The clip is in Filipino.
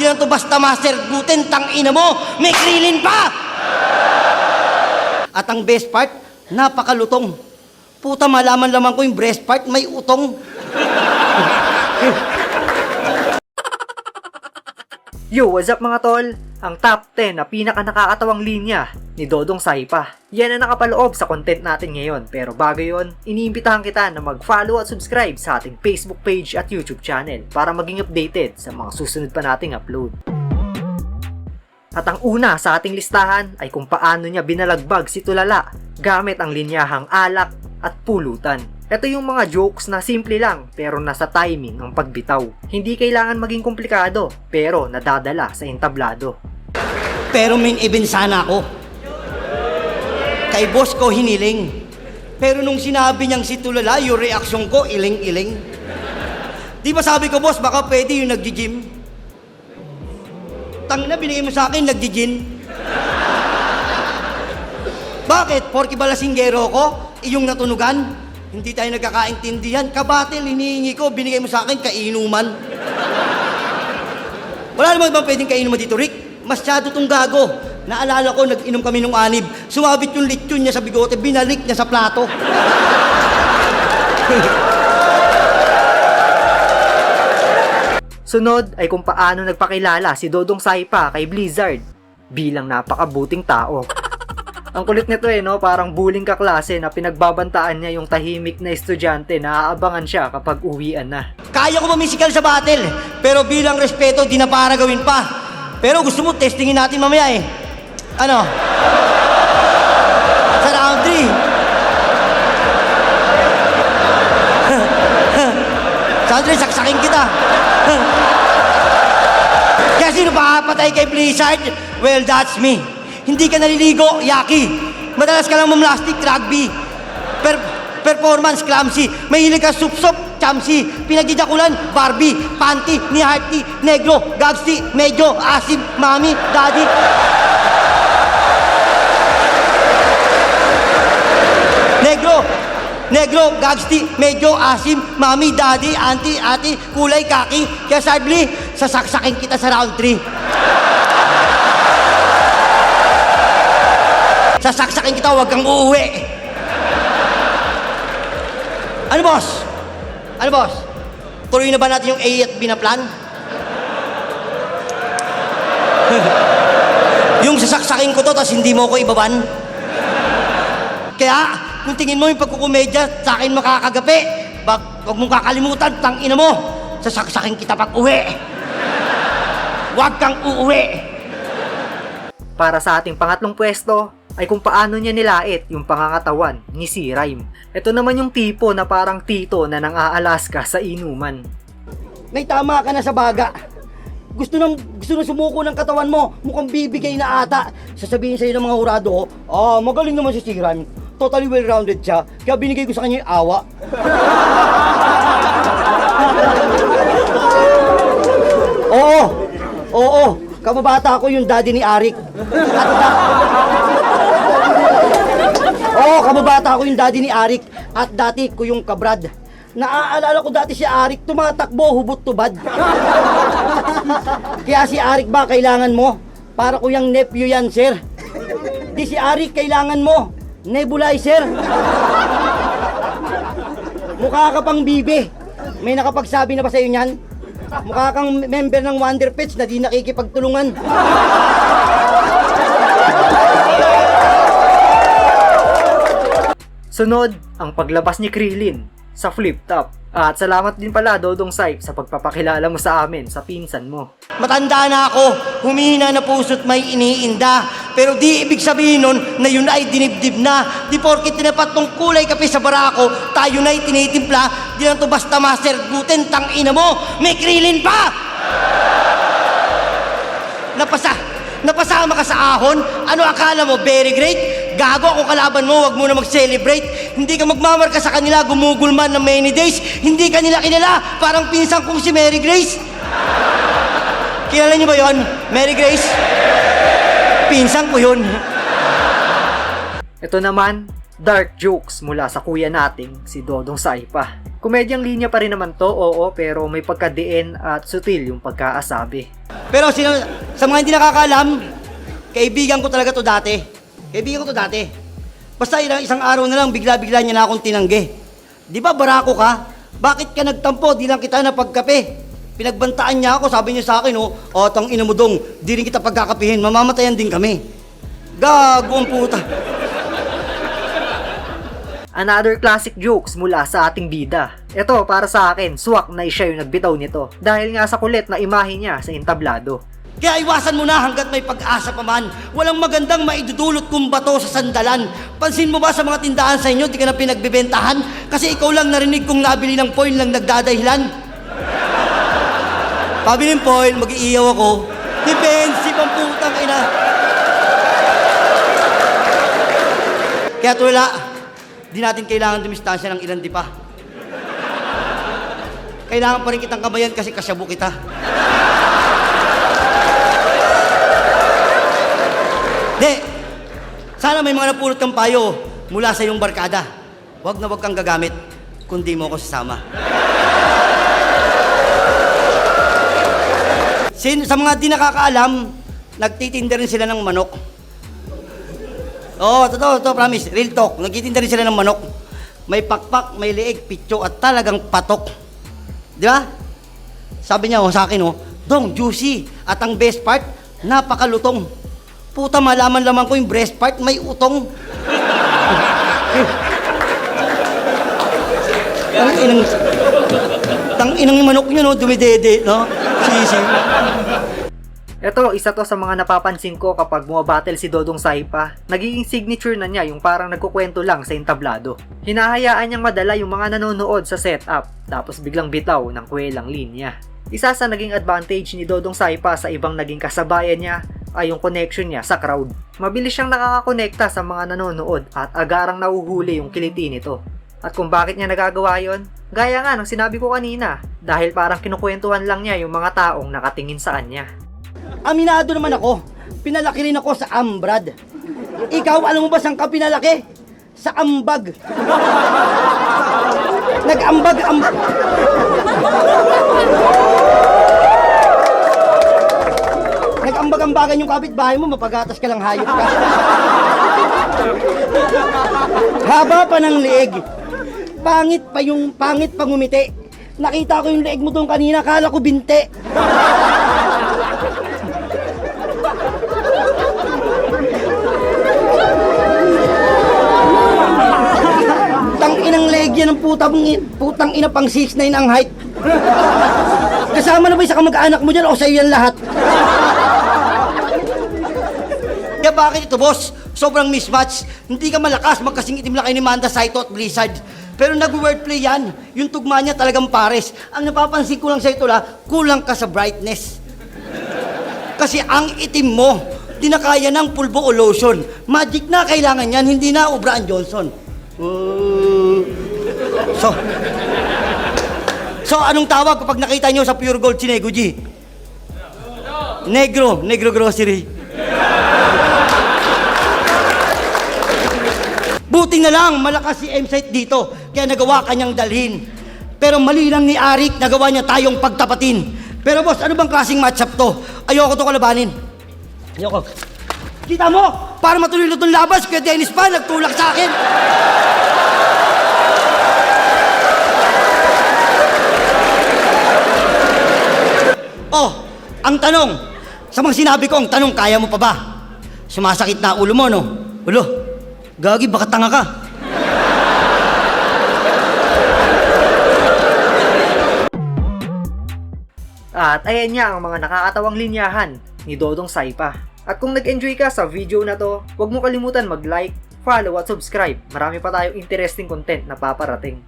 Di lang to basta master gluten, tang ina mo, may krilin pa! At ang best part, napakalutong. Puta, malaman lamang ko yung breast part, may utong. Yo, what's up mga tol? Ang top 10 na pinaka nakakatawang linya ni Dodong Saipa. Yan ang nakapaloob sa content natin ngayon. Pero bago yon, iniimbitahan kita na mag-follow at subscribe sa ating Facebook page at YouTube channel para maging updated sa mga susunod pa nating upload. At ang una sa ating listahan ay kung paano niya binalagbag si Tulala gamit ang linyahang alak at pulutan. Ito yung mga jokes na simple lang pero nasa timing ang pagbitaw. Hindi kailangan maging komplikado pero nadadala sa entablado. Pero main event sana ako. Kay boss ko hiniling. Pero nung sinabi niyang si Tulala, yung reaksyon ko, iling-iling. Di ba sabi ko, boss, baka pwede yung nagji-gym? Tangina, binigay mo sa akin, nagji-gym. Bakit? Porky balasinggero ko? Iyong natunugan? Hindi tayo nagkakaintindihan. Kabatil, hinihingi ko, binigay mo sa akin, kainuman. Wala naman bang pwedeng kainuman dito, Rick? Masyado tong gago. Naalala ko, nag-inom kami nung anib. Sumabit yung lechon niya sa bigote, binalik niya sa plato. Sunod ay kung paano nagpakilala si Dodong Saipa kay Blizzard bilang napakabuting tao. Ang kulit nito no? Parang bullying kaklase na pinagbabantaan niya yung tahimik na estudyante na aabangan siya kapag uwian na. Kaya ko mamisikal sa battle, pero bilang respeto, di na para gawin pa. Pero gusto mo, testingin natin mamaya eh. Ano? Sa round 3. Sandre, saksakin kita. Kaya sino papatay kay Blizzard? Well, that's me. Hindi ka naliligo, yaki. Madalas ka lang mamlastik, rugby. Performance, clumsy. Mahilig ka sup-sup, chamsy. Pinagdidakulan, Barbie. Panty, ni Hearty, negro, gagsti, medyo, asim, mami, daddy. Negro, gagsti, medyo, asim, mami, daddy, auntie, ate, kulay, kaki. Kaya sadly, sasaksakin kita sa round 3. Sasaksakin kita, huwag kang uuwi. Ano, boss? Ano, boss? Tuloy na ba natin yung A at B na plan? Yung sasaksakin ko to, tas hindi mo ko ibaban? Kaya, kung tingin mo yung pagkukomedya, sa akin makakagapi. Huwag mong kakalimutan, tangina mo. Sasaksakin kita pag uwi. Huwag kang uuwi. Para sa ating pangatlong pwesto ay kung paano niya nilait yung pangangatawan ni C-Rhyme. Ito naman yung tipo na parang tito na nang-aalaska sa inuman. May tama ka na sa baga. Gusto nang sumuko ng katawan mo. Mukhang bibigay na ata. Sasabihin sa'yo ng mga hurado, magaling naman si C-Rhyme. Totally well-rounded siya. Kaya binigay ko sa kanya yung awa. Oo. Kababata ko yung daddy ni Arik. Kababata ko yung daddy ni Arik. At dati ko yung kabrad. Naaalala ko dati si Arik, tumatakbo, hubot-tubad. Kaya si Arik ba kailangan mo? Para ko yung nephew yan, sir. Di si Arik kailangan mo. Nebulizer. Mukha ka pang bibe. May nakapagsabi na ba sa'yo niyan? Mukha kang member ng Wonder Pets na di nakikipagtulungan. Sunod, ang paglabas ni Krillin sa flip top. At salamat din pala Dodong Saip sa pagpapakilala mo sa amin sa pinsan mo. Matanda na ako, humihina na puso't may iniinda. Pero di ibig sabihin nun na yun ay dinibdib na. Di porkit tinapat ng kulay kape sa barako, tayo na'y tinitimpla. Di lang to basta master gluten, tang ina mo, may krilin pa! Napasama ka sa ahon? Ano akala mo, very great? Gago ako kalaban mo, wag mo na mag-celebrate. Hindi ka magmamarka sa kanila, gumugol man ng many days. Hindi ka nila kilala, parang pinsan kong si Mary Grace. Kilala niyo ba yon, Mary Grace? Pinsan ko yun. Ito naman, dark jokes mula sa kuya nating si Dodong Saipa. Komedyang linya pa rin naman to, oo, pero may pagkadiin at sutil yung pagkaasabi. Pero sa mga hindi nakakaalam, kaibigan ko talaga to dati. Kaibigan ko to dati. Basta isang araw na lang, bigla-bigla niya na akong tinanggi. Di ba barako ka? Bakit ka nagtampo? Di lang kita napagkape. Pinagbantaan niya ako, sabi niya sa akin, tang ina mo dong, di rin kita pagkakapihin, mamamatayan din kami. Gago ang puta. Another classic jokes mula sa ating bida. Ito, para sa akin, swak na siya yung nagbitaw nito dahil nga sa kulit na imahe niya sa entablado. Kaya iwasan mo na hanggat may pag-asa pa man. Walang magandang maidudulot kong bato sa sandalan. Pansin mo ba sa mga tindahan sa inyo, di ka na pinagbebentahan? Kasi ikaw lang narinig kong nabili ng foil lang nagdadahilan. Pabili ng foil, mag-iiyaw ako. Defensive ang putang ina. Kaya tulala, di natin kailangan dumistansya ng ilan di pa. Kailangan pa rin kitang kabayan kasi kasyabo kita. Di, sana may mga napulot kang payo mula sa iyong barkada. Huwag na huwag kang gagamit, kundi mo ako sasama. Sa mga di nakakaalam, nagtitinda rin sila ng manok. Totoo, promise, real talk. Nagtitinda rin sila ng manok. May pakpak, may liig, pitso, at talagang patok. Di ba? Sabi niya sa akin, Dong, juicy. At ang best part, napakalutong. Puta, malaman-laman ko yung breast part, may utong. Tang inang manok niya, dumidede, no? Sisi. Ito, isa to sa mga napapansin ko kapag bumabattle si Dodong Saipa. Nagiging signature na niya yung parang nagkukwento lang sa entablado. Hinahayaan niyang madala yung mga nanonood sa setup, tapos biglang bitaw ng kwelang linya. Isa sa naging advantage ni Dodong Saipa sa ibang naging kasabayan niya ay yung connection niya sa crowd. Mabilis siyang nakakakonekta sa mga nanonood at agarang nahuhuli yung kiliti nito. At kung bakit niya nagagawa yon? Gaya nga ng sinabi ko kanina, dahil parang kinukwentuhan lang niya yung mga taong nakatingin sa kanya. Aminado naman ako, pinalaki rin ako sa Ambrad. Ikaw, alam mo ba saan ka pinalaki? Sa ambag. Nag-ambag-ambagan yung kapitbahay mo, mapagatas ka lang, hayop ka. Haba pa ng leeg. Pangit pa ngumiti. Nakita ko yung leeg mo doon kanina, kala ko binte. Tang-inang leg yan ng putang ina pang 6'9" ang height. Kasama na ba yung sa kamag-anak mo dyan o sa'yo yan lahat? Kaya bakit ito, boss? Sobrang mismatch. Hindi ka malakas, magkasing itim lang kayo ni Manda Saito at Blizzard. Pero nag-wordplay yan. Yung tugma niya talagang pares. Ang napapansin ko lang sa ito kulang ka sa brightness. Kasi ang itim mo, di na kaya ng pulbo o lotion. Magic na kailangan yan, hindi na Ubraan Johnson. So, anong tawag kapag nakita nyo sa Pure Gold si Nego G? Negro Grocery. Buti na lang, malakas si M-Site dito, kaya nagawa kanyang dalhin. Pero mali lang ni Arik, nagawa niya tayong pagtapatin. Pero boss, ano bang klaseng matchup to? Ayoko to kalabanin. Ayoko. Kita mo, para matuloy na itong labas, kaya Dennis pa, nagtulak sa akin. Ang tanong, sa mga sinabi ko, ang tanong, kaya mo pa ba? Sumasakit na ulo mo, no? Ulo, gagi, baka tanga ka. At ayan niya ang mga nakakatawang linyahan ni Dodong Saipa. At kung nag-enjoy ka sa video na to, huwag mo kalimutan mag-like, follow at subscribe. Marami pa tayong interesting content na paparating.